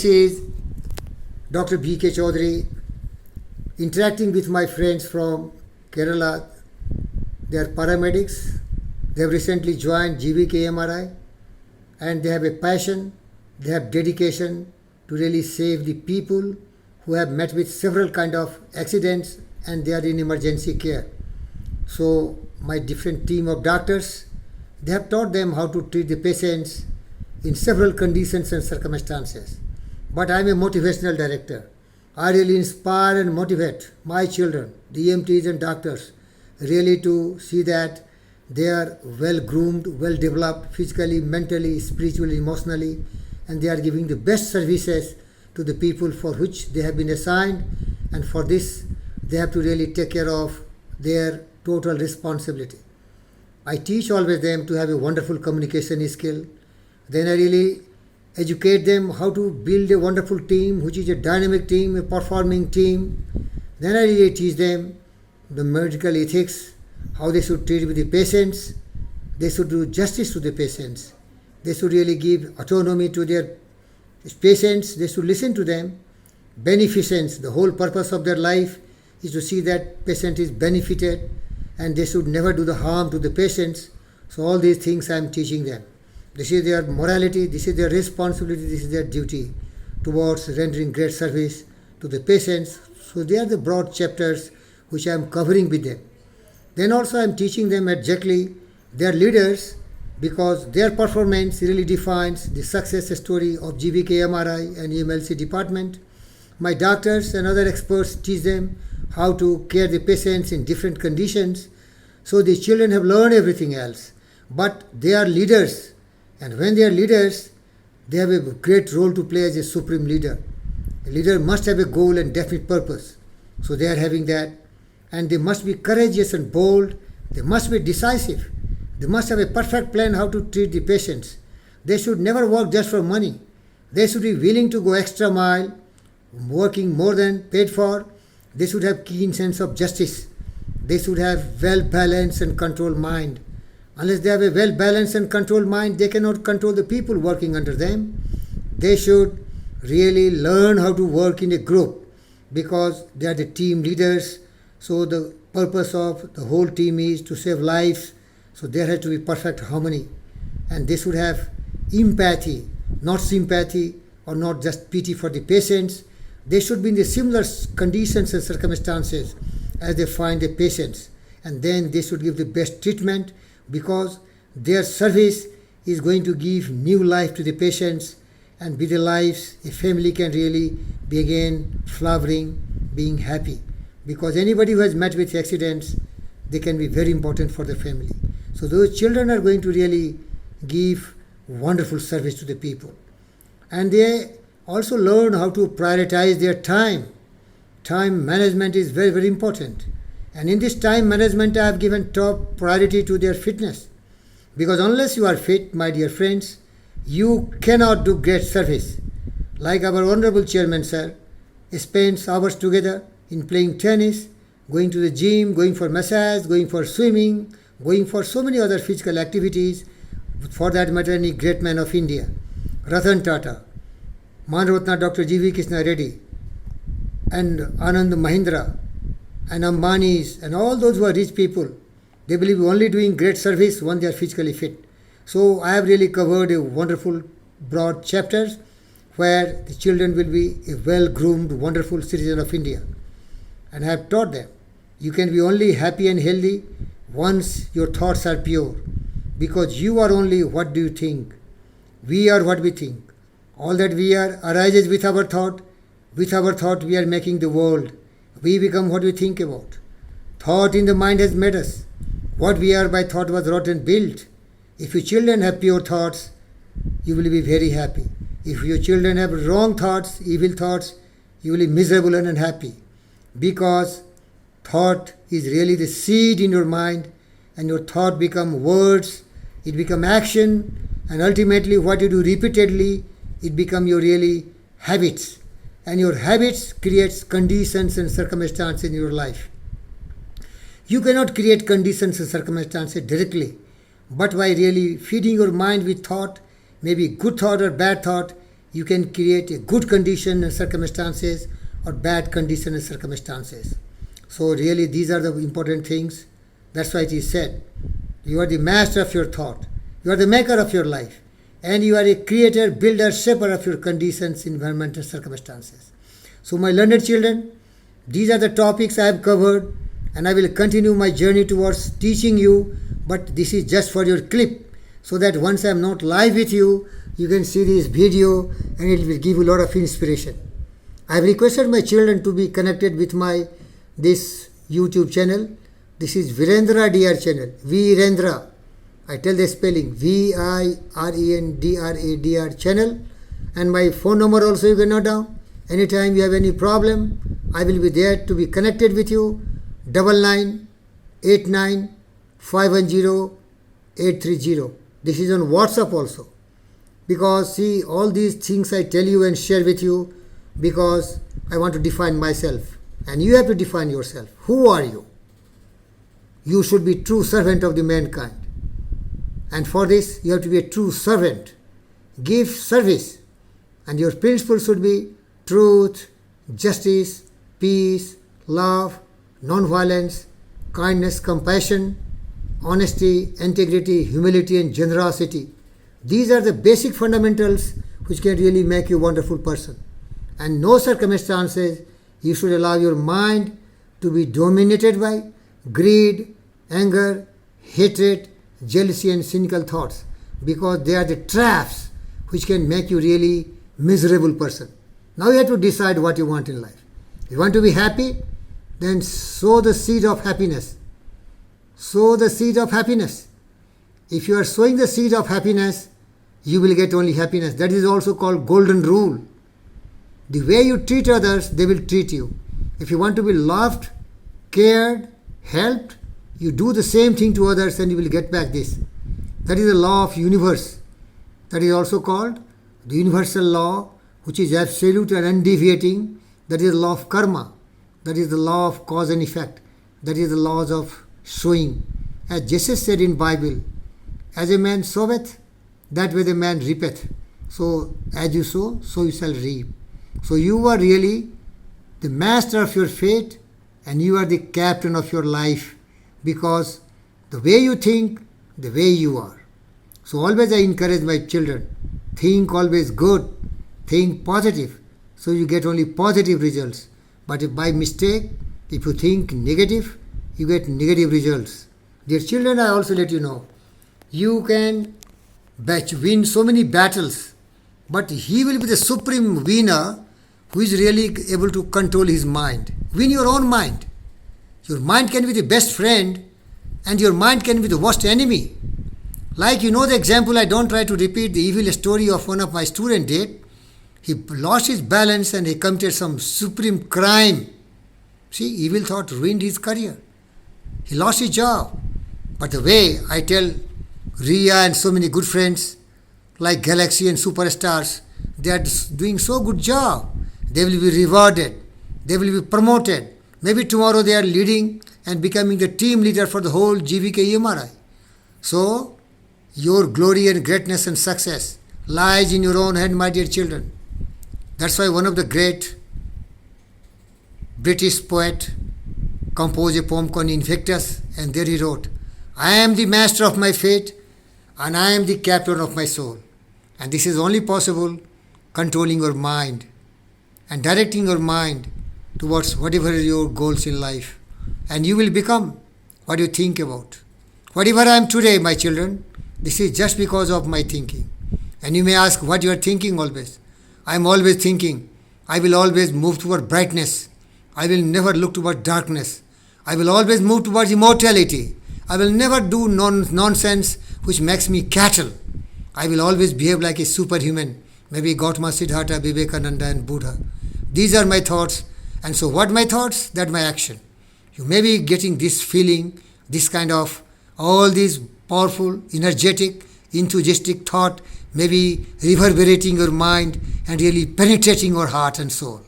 is Dr. B.K. Chaudhary, interacting with my friends from Kerala. They are paramedics. They have recently joined GVKMRI, and they have a passion, they have dedication to really save the people who have met with several kind of accidents and they are in emergency care. So my different team of doctors, they have taught them how to treat the patients in several conditions and circumstances. But I am a motivational director. I really inspire and motivate my children, the EMTs and doctors, really to see that they are well groomed, well developed physically, mentally, spiritually, emotionally, and they are giving the best services to the people for which they have been assigned, and for this they have to really take care of their total responsibility. I teach always them to have a wonderful communication skill. Then I really educate them how to build a wonderful team, which is a dynamic team, a performing team. Then I really teach them the medical ethics, how they should treat with the patients. They should do justice to the patients. They should really give autonomy to their patients. They should listen to them. Beneficence, the whole purpose of their life is to see that patient is benefited, and they should never do the harm to the patients. So all these things I am teaching them. This is their morality, this is their responsibility, this is their duty towards rendering great service to the patients. So they are the broad chapters which I am covering with them. Then also I am teaching them exactly their leaders, because their performance really defines the success story of GVKMRI and EMLC department. My doctors and other experts teach them how to care the patients in different conditions. So the children have learned everything else. But they are leaders. And when they are leaders, they have a great role to play as a supreme leader. A leader must have a goal and definite purpose. So they are having that. And they must be courageous and bold. They must be decisive. They must have a perfect plan how to treat the patients. They should never work just for money. They should be willing to go extra mile, working more than paid for. They should have keen sense of justice. They should have well-balanced and controlled mind. Unless they have a well-balanced and controlled mind, they cannot control the people working under them. They should really learn how to work in a group, because they are the team leaders. So the purpose of the whole team is to save lives. So there has to be perfect harmony. And they should have empathy, not sympathy or not just pity for the patients. They should be in the similar conditions and circumstances as they find the patients. And then they should give the best treatment, because their service is going to give new life to the patients, and with the lives a family can really begin flowering, being happy. Because anybody who has met with accidents, they can be very important for the family. So those children are going to really give wonderful service to the people. And they also learn how to prioritize their time. Time management is very, very important. And in this time management, I have given top priority to their fitness. Because unless you are fit, my dear friends, you cannot do great service. Like our Honorable Chairman, sir, spends hours together in playing tennis, going to the gym, going for massage, going for swimming, going for so many other physical activities. For that matter, any great man of India, Ratan Tata, Manratna Dr. G.V. Krishna Reddy, and Anand Mahindra, and Ambanis, and all those who are rich people, they believe only doing great service when they are physically fit. So I have really covered a wonderful broad chapters where the children will be a well-groomed, wonderful citizen of India. And I have taught them, you can be only happy and healthy once your thoughts are pure. Because you are only what do you think. We are what we think. All that we are arises with our thought. With our thought we are making the world. We become what we think about. Thought in the mind has made us. What we are by thought was wrought and built. If your children have pure thoughts, you will be very happy. If your children have wrong thoughts, evil thoughts, you will be miserable and unhappy. Because thought is really the seed in your mind, and your thought become words, it become action, and ultimately what you do repeatedly, it become your really habits. And your habits creates conditions and circumstances in your life. You cannot create conditions and circumstances directly, but by really feeding your mind with thought, maybe good thought or bad thought, you can create a good condition and circumstances or bad condition and circumstances. So really these are the important things. That's why it is said, you are the master of your thought. You are the maker of your life. And you are a creator, builder, shaper of your conditions, environment and circumstances. So my learned children, these are the topics I have covered, and I will continue my journey towards teaching you, but this is just for your clip, so that once I am not live with you, you can see this video and it will give you a lot of inspiration. I have requested my children to be connected with this YouTube channel. This is Virendra DR channel, Virendra. I tell the spelling, Virendra channel, and my phone number also you can note down. Anytime you have any problem, I will be there to be connected with you. 9989510830. This is on WhatsApp also. Because see, all these things I tell you and share with you because I want to define myself. And you have to define yourself. Who are you? You should be true servant of the mankind. And for this, you have to be a true servant. Give service. And your principle should be truth, justice, peace, love, non-violence, kindness, compassion, honesty, integrity, humility, and generosity. These are the basic fundamentals which can really make you a wonderful person. And no circumstances you should allow your mind to be dominated by greed, anger, hatred, jealousy, and cynical thoughts, because they are the traps which can make you really miserable person. Now you have to decide what you want in life. You want to be happy? Then sow the seed of happiness. Sow the seed of happiness. If you are sowing the seed of happiness, you will get only happiness. That is also called golden rule. The way you treat others, they will treat you. If you want to be loved, cared, helped, you do the same thing to others and you will get back this. That is the law of universe. That is also called the universal law, which is absolute and undeviating. That is the law of karma. That is the law of cause and effect. That is the laws of sowing. As Jesus said in Bible, as a man soweth, that way the man reapeth. So as you sow, so you shall reap. So you are really the master of your fate and you are the captain of your life, because the way you think, the way you are. So always I encourage my children, think always good, think positive, so you get only positive results. But if by mistake, if you think negative, you get negative results. Dear children, I also let you know, you can win so many battles, but he will be the supreme winner who is really able to control his mind. Win your own mind. Your mind can be the best friend and your mind can be the worst enemy. Like you know the example, I don't try to repeat the evil story of one of my students did. He lost his balance and he committed some supreme crime. See, evil thought ruined his career. He lost his job. But the way I tell Ria and so many good friends like Galaxy and superstars, they are doing so good job. They will be rewarded. They will be promoted. Maybe tomorrow they are leading and becoming the team leader for the whole GVK EMRI. So, your glory and greatness and success lies in your own hand, my dear children. That's why one of the great British poet composed a poem called Invictus, and there he wrote, I am the master of my fate and I am the captain of my soul. And this is only possible controlling your mind and directing your mind towards whatever your goals in life. And you will become what you think about. Whatever I am today, my children, this is just because of my thinking. And you may ask what you are thinking always. I am always thinking. I will always move toward brightness. I will never look toward darkness. I will always move towards immortality. I will never do nonsense which makes me cattle. I will always behave like a superhuman. Maybe Gautama, Siddhartha, Vivekananda and Buddha. These are my thoughts. And so what my thoughts? That my action. You may be getting this feeling, this kind of, all these powerful, energetic, enthusiastic thought may be reverberating your mind and really penetrating your heart and soul.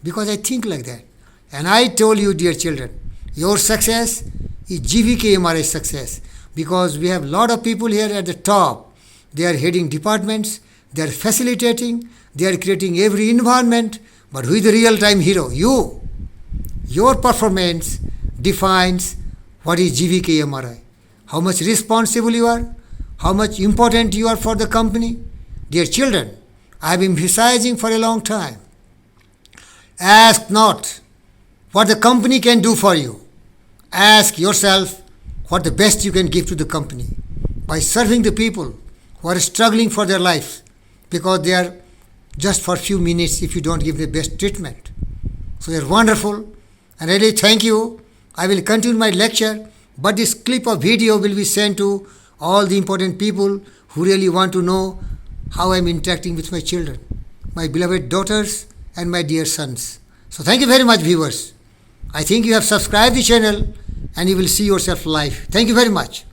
Because I think like that. And I told you, dear children, your success is GVK EMRI success. Because we have a lot of people here at the top. They are heading departments, they are facilitating, they are creating every environment, but who is the real-time hero? You. Your performance defines what is GVKMRI. How much responsible you are, how much important you are for the company. Dear children, I have been emphasizing for a long time. Ask not what the company can do for you. Ask yourself what the best you can give to the company by serving the people who are struggling for their lives because they are just for a few minutes if you don't give the best treatment. So you're wonderful and really thank you. I will continue my lecture, but this clip of video will be sent to all the important people who really want to know how I'm interacting with my children, my beloved daughters and my dear sons. So thank you very much, viewers. I think you have subscribed the channel and you will see yourself live. Thank you very much.